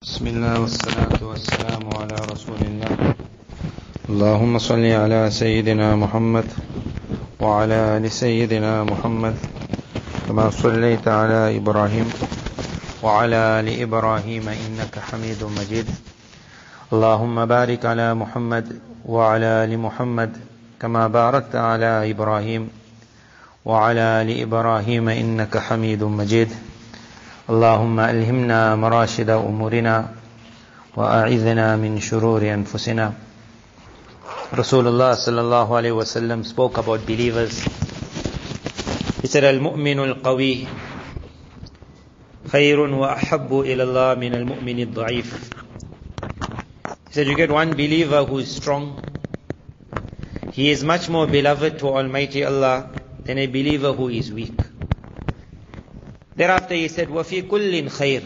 بسم الله والصلاة والسلام على رسول الله. اللهم صل على سيدنا محمد وعلى آل سيدنا محمد كما صليت على إبراهيم وعلى آل إبراهيم إنك حميد مجيد. اللهم بارك على محمد وعلى آل محمد كما باركت على إبراهيم وعلى آل إبراهيم إنك حميد مجيد. اللهم ألهمنا مراشد أمورنا وأعذنا من شرور أنفسنا. Rasulullah sallallahu alayhi wa sallam spoke about believers. He said, Al-mu'minu al-qawi khayrun wa ahabbu ila Allah min al-mu'min al-da'if. He said, you get one believer who is strong. He is much more beloved to Almighty Allah than a believer who is weak. Thereafter he said, وَفِي كُلٍّ خَيْرٍ.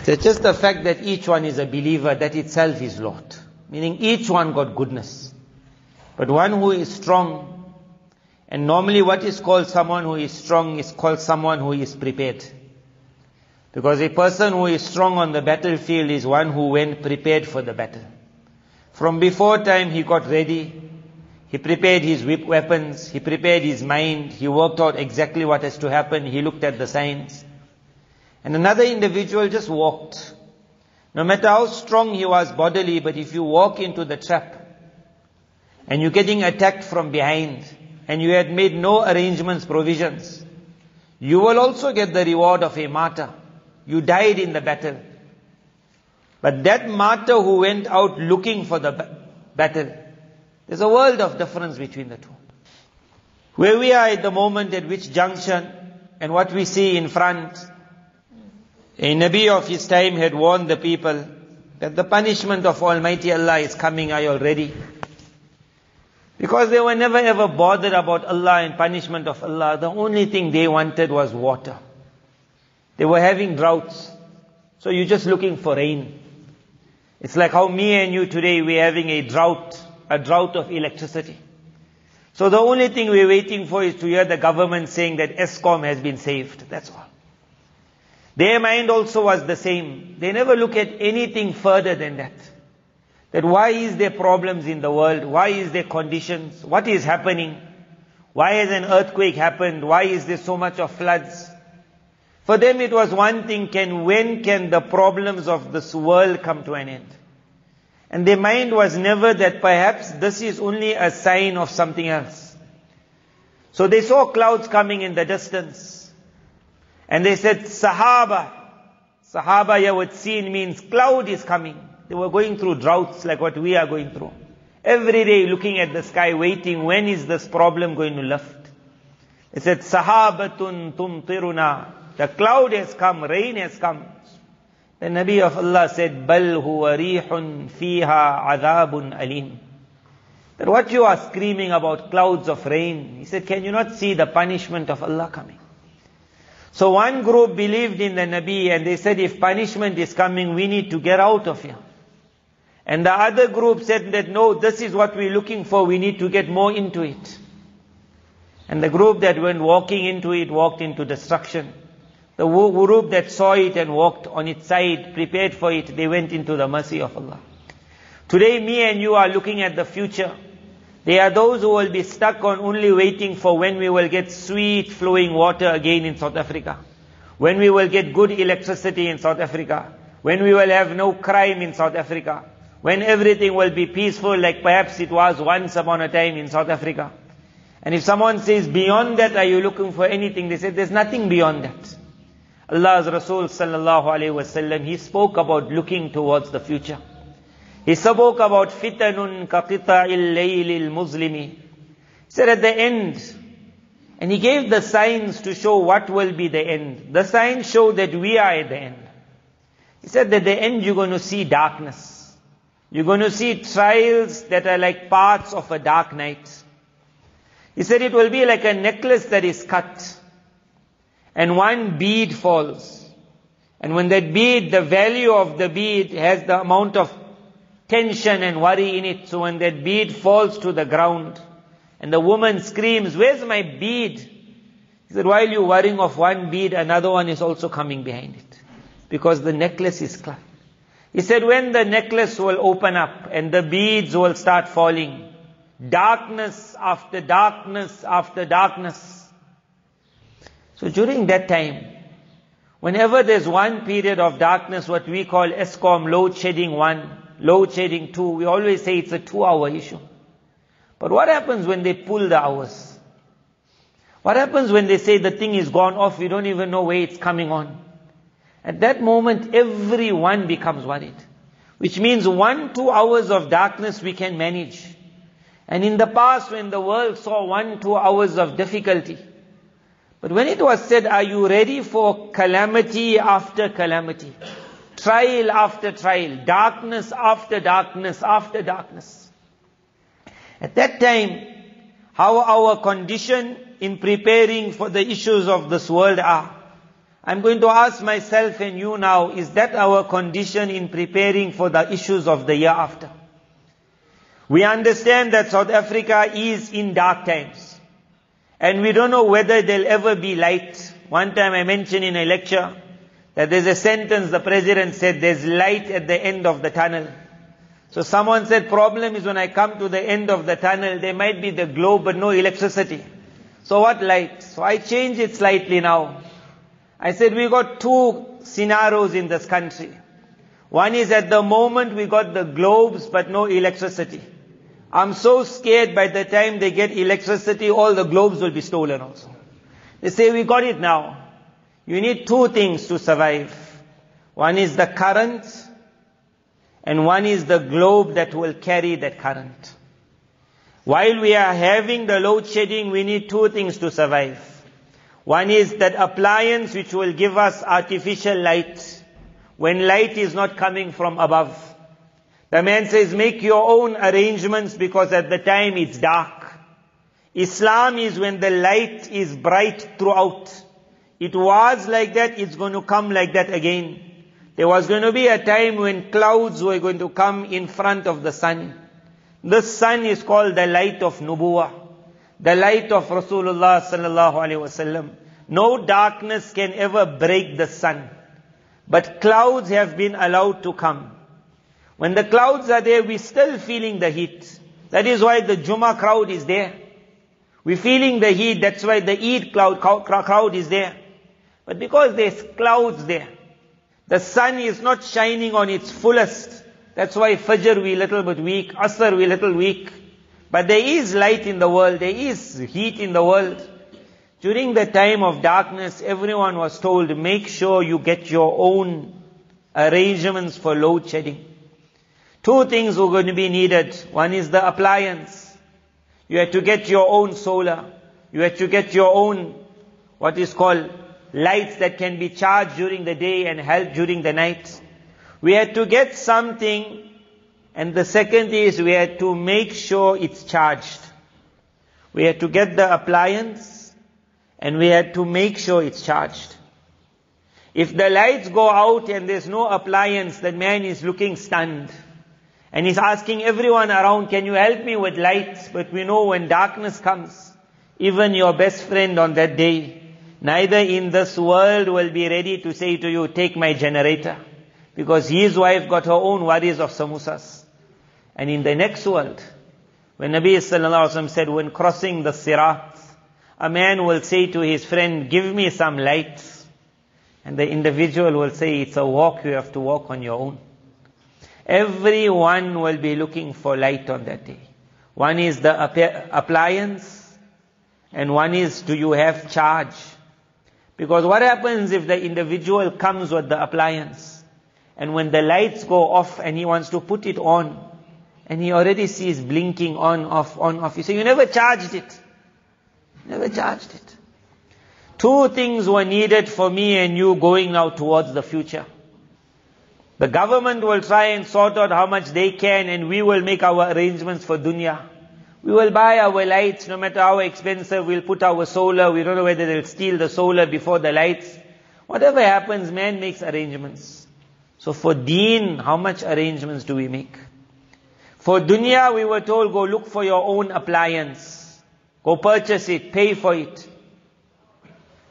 So just the fact that each one is a believer, that itself is lot. Meaning each one got goodness. But one who is strong, and normally what is called someone who is strong is called someone who is prepared. Because a person who is strong on the battlefield is one who went prepared for the battle. From before time he got ready. He prepared his weapons, he prepared his mind, he worked out exactly what has to happen, he looked at the signs. And another individual just walked. No matter how strong he was bodily, but if you walk into the trap, and you're getting attacked from behind, and you had made no arrangements, provisions, you will also get the reward of a martyr. You died in the battle. But that martyr who went out looking for the battle, there's a world of difference between the two. Where we are at the moment, at which junction, and what we see in front, a Nabi of his time had warned the people that the punishment of Almighty Allah is coming. Are you all ready? Because they were never ever bothered about Allah and punishment of Allah. The only thing they wanted was water. They were having droughts. So you're just looking for rain. It's like how me and you today, we're having a drought of electricity. So the only thing we're waiting for is to hear the government saying that ESCOM has been saved. That's all. Their mind also was the same. They never look at anything further than that. That why is there problems in the world? Why is there conditions? What is happening? Why has an earthquake happened? Why is there so much of floods? For them it was one thing, when can the problems of this world come to an end? And their mind was never that perhaps this is only a sign of something else. So they saw clouds coming in the distance. And they said, Sahaba. Sahaba here what seen means cloud is coming. They were going through droughts like what we are going through. Every day looking at the sky, waiting, when is this problem going to lift? They said, Sahabatun tumtiruna. The cloud has come, rain has come. The Nabi of Allah said, Bal huwa rihun fiha adhabun alim. That what you are screaming about clouds of rain, he said, can you not see the punishment of Allah coming? So one group believed in the Nabi and they said, if punishment is coming, we need to get out of here. And the other group said that no, this is what we're looking for, we need to get more into it. And the group that went walking into it, walked into destruction. The group that saw it and walked on its side, prepared for it, they went into the mercy of Allah. Today, me and you are looking at the future. There are those who will be stuck on only waiting for when we will get sweet flowing water again in South Africa. When we will get good electricity in South Africa. When we will have no crime in South Africa. When everything will be peaceful like perhaps it was once upon a time in South Africa. And if someone says, beyond that, are you looking for anything? They say, there's nothing beyond that. Allah's Rasul sallallahu alayhi wa sallam, he spoke about looking towards the future. He spoke about fitanun ka qita'il laylil muslimi. He said at the end, and he gave the signs to show what will be the end. The signs show that we are at the end. He said that at the end you're going to see darkness. You're going to see trials that are like parts of a dark night. He said it will be like a necklace that is cut. And one bead falls. And when that bead, the value of the bead has the amount of tension and worry in it. So when that bead falls to the ground, and the woman screams, where's my bead? He said, while you're worrying of one bead, another one is also coming behind it. Because the necklace is cloth. He said, when the necklace will open up and the beads will start falling, darkness after darkness after darkness. So during that time, whenever there's one period of darkness, what we call ESCOM, load shedding 1, load shedding 2, we always say it's a 2-hour issue. But what happens when they pull the hours? What happens when they say the thing is gone off, we don't even know where it's coming on? At that moment, everyone becomes worried. Which means 1-2 hours of darkness we can manage. And in the past, when the world saw 1-2 hours of difficulty, but when it was said, are you ready for calamity after calamity? Trial after trial, darkness after darkness after darkness. At that time, how our condition in preparing for the issues of this world are. I'm going to ask myself and you now, is that our condition in preparing for the issues of the year after? We understand that South Africa is in dark times. And we don't know whether there'll ever be light. One time I mentioned in a lecture that there's a sentence the president said, there's light at the end of the tunnel. So someone said, problem is when I come to the end of the tunnel, there might be the globe but no electricity. So what light? So I changed it slightly now. I said, we got 2 scenarios in this country. One is at the moment we got the globes but no electricity. I'm so scared by the time they get electricity, all the globes will be stolen also. They say, we got it now. You need 2 things to survive. One is the current, and one is the globe that will carry that current. While we are having the load shedding, we need 2 things to survive. One is that appliance which will give us artificial light when light is not coming from above. The man says, make your own arrangements because at the time it's dark. Islam is when the light is bright throughout. It was like that, it's going to come like that again. There was going to be a time when clouds were going to come in front of the sun. The sun is called the light of Nubuwah, the light of Rasulullah sallallahu alaihi wasallam. No darkness can ever break the sun. But clouds have been allowed to come. When the clouds are there, we're still feeling the heat. That is why the Jummah crowd is there. We're feeling the heat, that's why the Eid crowd is there. But because there's clouds there, the sun is not shining on its fullest. That's why Fajr we little bit weak, Asr we little weak. But there is light in the world, there is heat in the world. During the time of darkness, everyone was told, make sure you get your own arrangements for load shedding. 2 things were going to be needed. One is the appliance. You had to get your own solar. You had to get your own, what is called, lights that can be charged during the day and help during the night. We had to get something, and the second is we had to make sure it's charged. We had to get the appliance, and we had to make sure it's charged. If the lights go out and there's no appliance, the man is looking stunned. And he's asking everyone around, can you help me with lights? But we know when darkness comes, even your best friend on that day, neither in this world will be ready to say to you, take my generator. Because his wife got her own worries of samosas. And in the next world, when Nabi sallallahu alaihi wasallam said, when crossing the Sirat, a man will say to his friend, give me some lights. And the individual will say, it's a walk, you have to walk on your own. Everyone will be looking for light on that day. One is the appliance, and one is, do you have charge? Because what happens if the individual comes with the appliance, and when the lights go off and he wants to put it on, and he already sees blinking on, off, you say, you never charged it. Never charged it. 2 things were needed for me and you going now towards the future. The government will try and sort out how much they can, and we will make our arrangements for dunya. We will buy our lights, no matter how expensive, we'll put our solar, we don't know whether they'll steal the solar before the lights. Whatever happens, man makes arrangements. So for deen, how much arrangements do we make? For dunya, we were told, go look for your own appliance. Go purchase it, pay for it.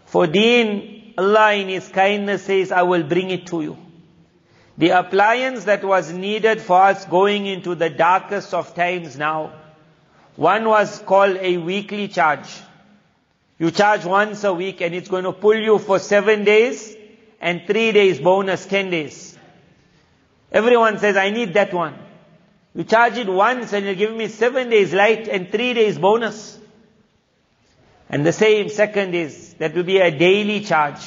For deen, Allah in His kindness says, I will bring it to you. The appliance that was needed for us going into the darkest of times now, one was called a weekly charge. You charge once a week and it's going to pull you for 7 days and 3 days bonus, 10 days. Everyone says, I need that one. You charge it once and you'll give me 7 days light and 3 days bonus. And the same second is, that will be a daily charge.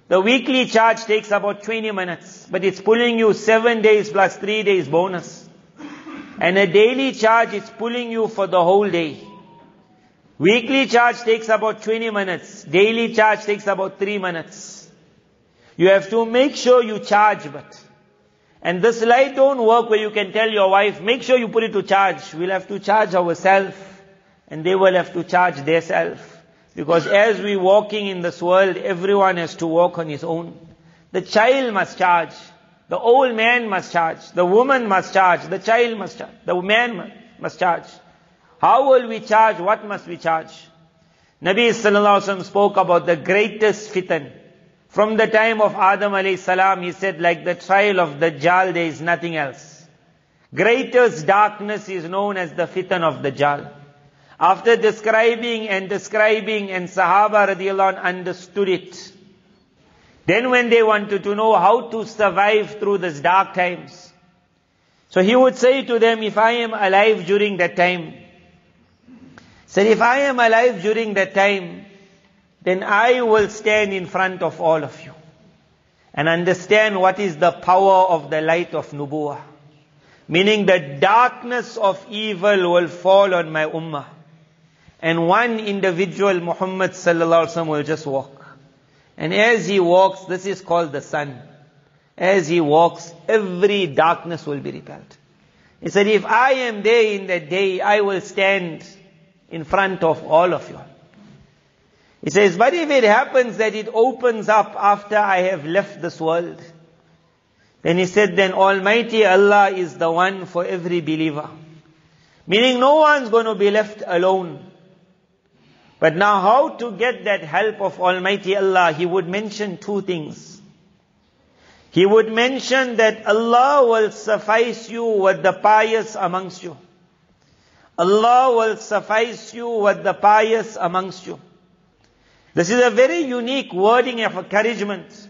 The weekly charge takes about 20 minutes, but it's pulling you 7 days plus 3 days bonus. And a daily charge, it's pulling you for the whole day. Weekly charge takes about 20 minutes. Daily charge takes about 3 minutes. You have to make sure you charge, but. And this light don't work where you can tell your wife, make sure you put it to charge. We'll have to charge ourselves, and they will have to charge themselves. Because as we're walking in this world, everyone has to walk on his own. The child must charge. The old man must charge. The woman must charge. The child must charge. The man must charge. How will we charge? What must we charge? Nabi sallallahu alaihi wasallam spoke about the greatest fitan. From the time of Adam alayhi salam, he said, like the trial of Dajjal, there is nothing else. Greatest darkness is known as the fitan of Dajjal. After describing and Sahaba radiallahu anh understood it. Then when they wanted to know how to survive through these dark times. So he would say to them, if I am alive during that time, if I am alive during that time, then I will stand in front of all of you and understand what is the power of the light of Nubuwah. Meaning the darkness of evil will fall on my ummah. And one individual, Muhammad sallallahu alaihi wasallam, will just walk. And as he walks, this is called the sun. As he walks, every darkness will be repelled. He said, if I am there in that day, I will stand in front of all of you. He says, but if it happens that it opens up after I have left this world, then he said, then Almighty Allah is the one for every believer. Meaning no one's going to be left alone. But now how to get that help of Almighty Allah? He would mention two things. He would mention that Allah will suffice you with the pious amongst you. Allah will suffice you with the pious amongst you. This is a very unique wording of encouragement.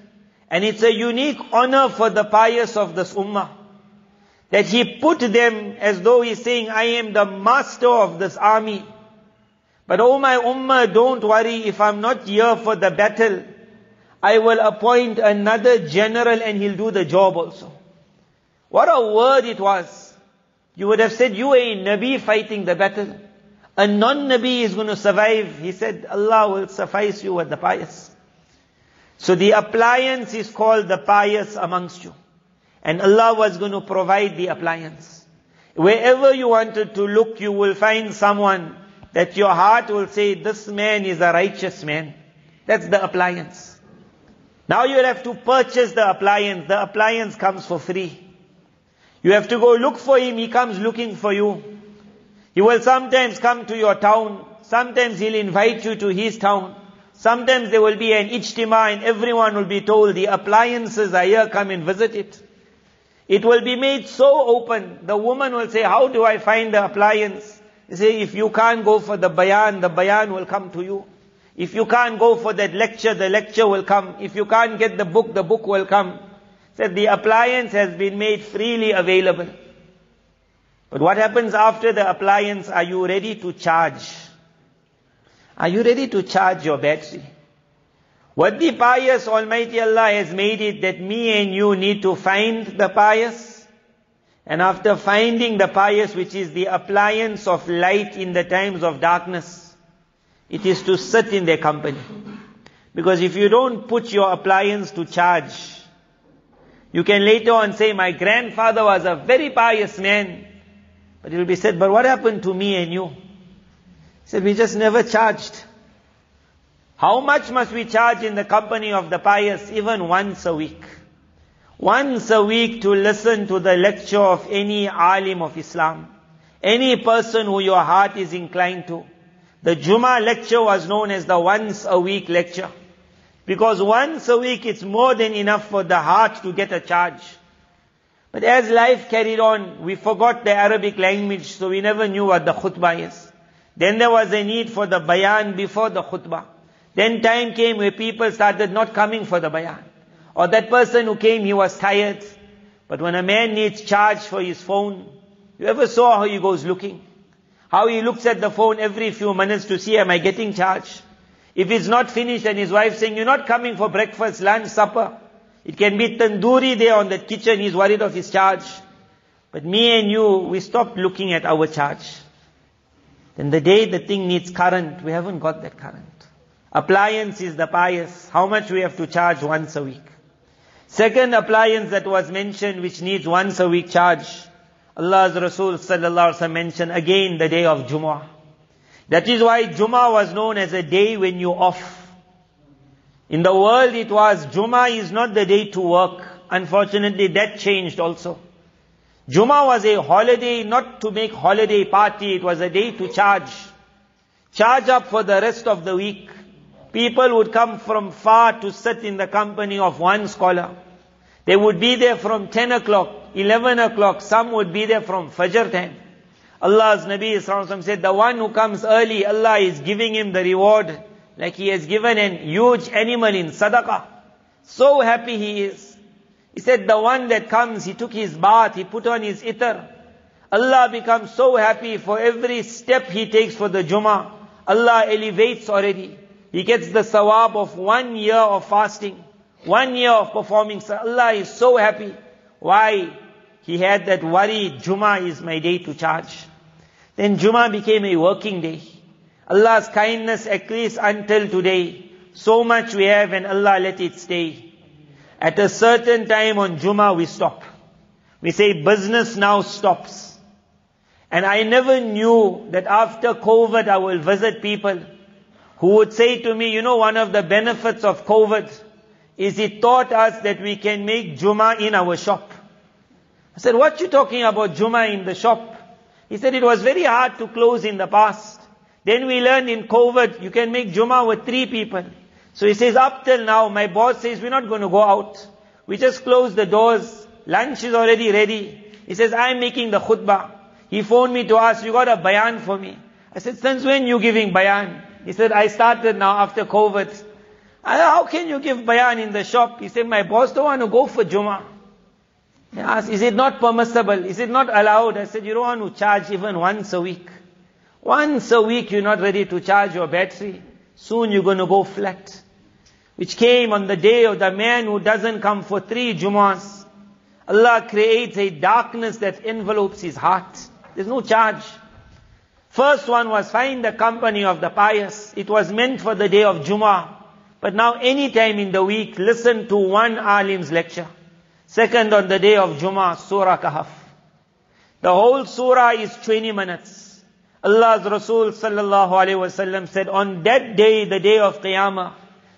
And it's a unique honor for the pious of this ummah. That He put them as though He's saying, I am the master of this army. But oh my ummah, don't worry, if I'm not here for the battle, I will appoint another general and he'll do the job also. What a word it was. You would have said, you are a Nabi fighting the battle. A non-Nabi is going to survive. He said, Allah will suffice you with the pious. So the appliance is called the pious amongst you. And Allah was going to provide the appliance. Wherever you wanted to look, you will find someone that your heart will say, this man is a righteous man. That's the appliance. Now you have to purchase the appliance. The appliance comes for free. You have to go look for him. He comes looking for you. He will sometimes come to your town. Sometimes he'll invite you to his town. Sometimes there will be an ijtima and everyone will be told, the appliances are here, come and visit it. It will be made so open. The woman will say, how do I find the appliance? You say, if you can't go for the bayan will come to you. If you can't go for that lecture, the lecture will come. If you can't get the book will come. Said the appliance has been made freely available. But what happens after the appliance? Are you ready to charge? Are you ready to charge your battery? What the pious, Almighty Allah has made it that me and you need to find the pious. And after finding the pious, which is the appliance of light in the times of darkness, it is to sit in their company. Because if you don't put your appliance to charge, you can later on say, my grandfather was a very pious man. But it will be said, but what happened to me and you? He said, we just never charged. How much must we charge in the company of the pious? Even once a week. Once a week to listen to the lecture of any alim of Islam. Any person who your heart is inclined to. The Jummah lecture was known as the once a week lecture. Because once a week it's more than enough for the heart to get a charge. But as life carried on, we forgot the Arabic language, so we never knew what the khutbah is. Then there was a need for the bayan before the khutbah. Then time came where people started not coming for the bayan. Or that person who came, he was tired. But when a man needs charge for his phone, you ever saw how he goes looking? How he looks at the phone every few minutes to see, am I getting charge? If it's not finished and his wife saying, you're not coming for breakfast, lunch, supper. It can be tandoori there on that kitchen, he's worried of his charge. But me and you, we stopped looking at our charge. Then the day the thing needs current, we haven't got that current. Appliance is the pious. How much we have to charge once a week? Second appliance that was mentioned which needs once a week charge. Allah's Rasul sallallahu alaihi wasallam mentioned again the day of Jumu'ah. That is why Jumu'ah was known as a day when you're off. In the world it was, Jumu'ah is not the day to work. Unfortunately that changed also. Jumu'ah was a holiday, not to make holiday party, it was a day to charge. Charge up for the rest of the week. People would come from far to sit in the company of one scholar. They would be there from 10 o'clock, 11 o'clock, some would be there from Fajr time. Allah's Nabi sallallahu alaihi wasallam said, the one who comes early, Allah is giving him the reward like he has given an huge animal in sadaqah. So happy he is. He said, the one that comes, he took his bath, he put on his itar. Allah becomes so happy for every step he takes for the Jummah. Allah elevates already. He gets the sawab of 1 year of fasting, 1 year of performing. So Allah is so happy. Why? He had that worry, Jummah is my day to charge. Then Jummah became a working day. Allah's kindness increased until today. So much we have and Allah let it stay. At a certain time on Jummah we stop. We say business now stops. And I never knew that after COVID I will visit people who would say to me, you know, one of the benefits of COVID is it taught us that we can make Jummah in our shop. I said, what you talking about Jummah in the shop? He said, it was very hard to close in the past. Then we learned in COVID, you can make Jummah with 3 people. So he says, up till now, my boss says, we're not going to go out. We just close the doors. Lunch is already ready. He says, I'm making the khutbah. He phoned me to ask, you got a bayan for me? I said, since when you giving bayan? He said, I started now after COVID. I said, how can you give bayan in the shop? He said, my boss don't want to go for Jummah. I asked, is it not permissible? Is it not allowed? I said, you don't want to charge even once a week. Once a week you're not ready to charge your battery. Soon you're going to go flat. Which came on the day of the man who doesn't come for 3 Jummahs. Allah creates a darkness that envelopes his heart. There's no charge. First one was find the company of the pious. It was meant for the day of Jummah. But now any time in the week, listen to one alim's lecture. Second, on the day of Jummah, Surah Kahf. The whole surah is 20 minutes. Allah's Rasul sallallahu alaihi wasallam said, on that day, the day of Qiyamah,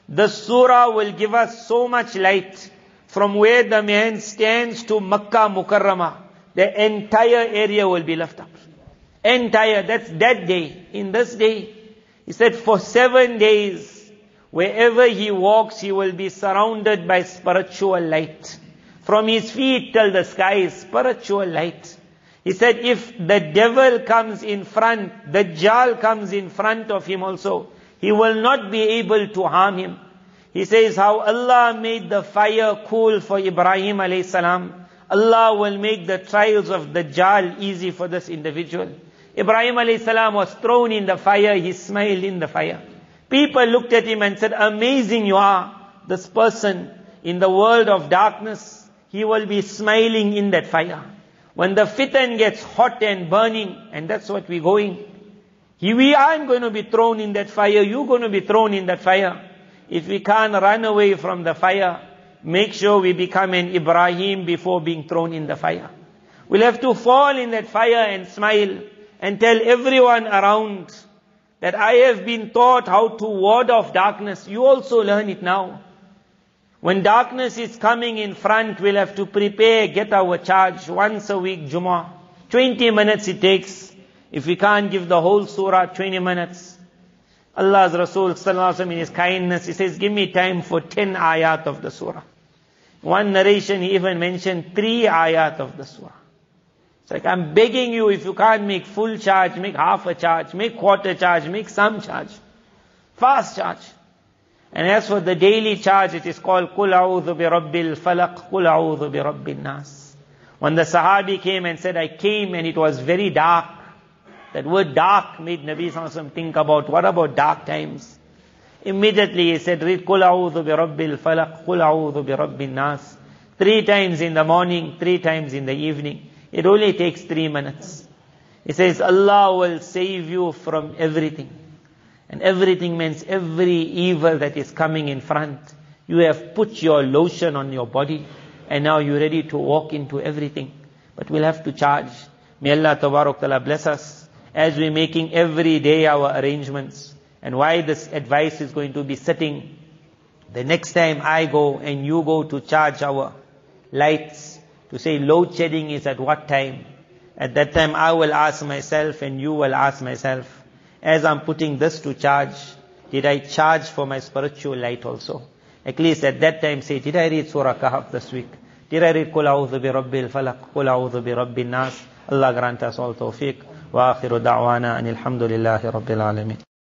the surah will give us so much light from where the man stands to Makkah Mukarramah. The entire area will be left up. Entire, that's that day. In this day, he said for 7 days, wherever he walks, he will be surrounded by spiritual light. From his feet till the sky is spiritual light. He said if the devil comes in front, Dajjal comes in front of him also, he will not be able to harm him. He says how Allah made the fire cool for Ibrahim alayhi salam. Allah will make the trials of Dajjal easy for this individual. Ibrahim alayhi salam was thrown in the fire, he smiled in the fire. People looked at him and said, amazing you are. This person in the world of darkness, he will be smiling in that fire. When the fitan gets hot and burning, and that's what we're going. We aren't going to be thrown in that fire, you're going to be thrown in that fire. If we can't run away from the fire, make sure we become an Ibrahim before being thrown in the fire. We'll have to fall in that fire and smile and tell everyone around that I have been taught how to ward off darkness. You also learn it now. When darkness is coming in front, we'll have to prepare, get our charge. Once a week, Jummah. 20 minutes it takes. If we can't give the whole surah, 20 minutes. Allah's Rasul sallallahu alaihi wasallam in his kindness, he says, give me time for 10 ayat of the surah. One narration, he even mentioned 3 ayat of the surah. It's like, I'm begging you, if you can't make full charge, make half a charge, make quarter charge, make some charge. Fast charge. And as for the daily charge, it is called Qul a'udhu bi rabbil falaq, Qul a'udhu bi rabbin nas. When the Sahabi came and said, I came and it was very dark, that word dark made Nabi sallallahu alaihi wasallam think about, what about dark times? Immediately he said, read Qul a'udhu bi rabbil falaq, Qul a'udhu bi rabbin nas. 3 times in the morning, 3 times in the evening. It only takes 3 minutes. He says, Allah will save you from everything. And everything means every evil that is coming in front. You have put your lotion on your body and now you're ready to walk into everything. But we'll have to charge. May Allah Tabarak Ta'ala bless us as we're making every day our arrangements. And why this advice is going to be sitting. The next time I go and you go to charge our lights, to say load shedding is at what time. At that time I will ask myself and you will ask myself, as I'm putting this to charge, did I charge for my spiritual light also? At least at that time say, did I read Surah Kahf this week? Did I read Qul a'udhu bi rabbil falaq, Qul a'udhu bi rabbin nas? Allah grant us all tawfiq. Wa akhiru da'wana anil hamdulillahi rabbil alamin.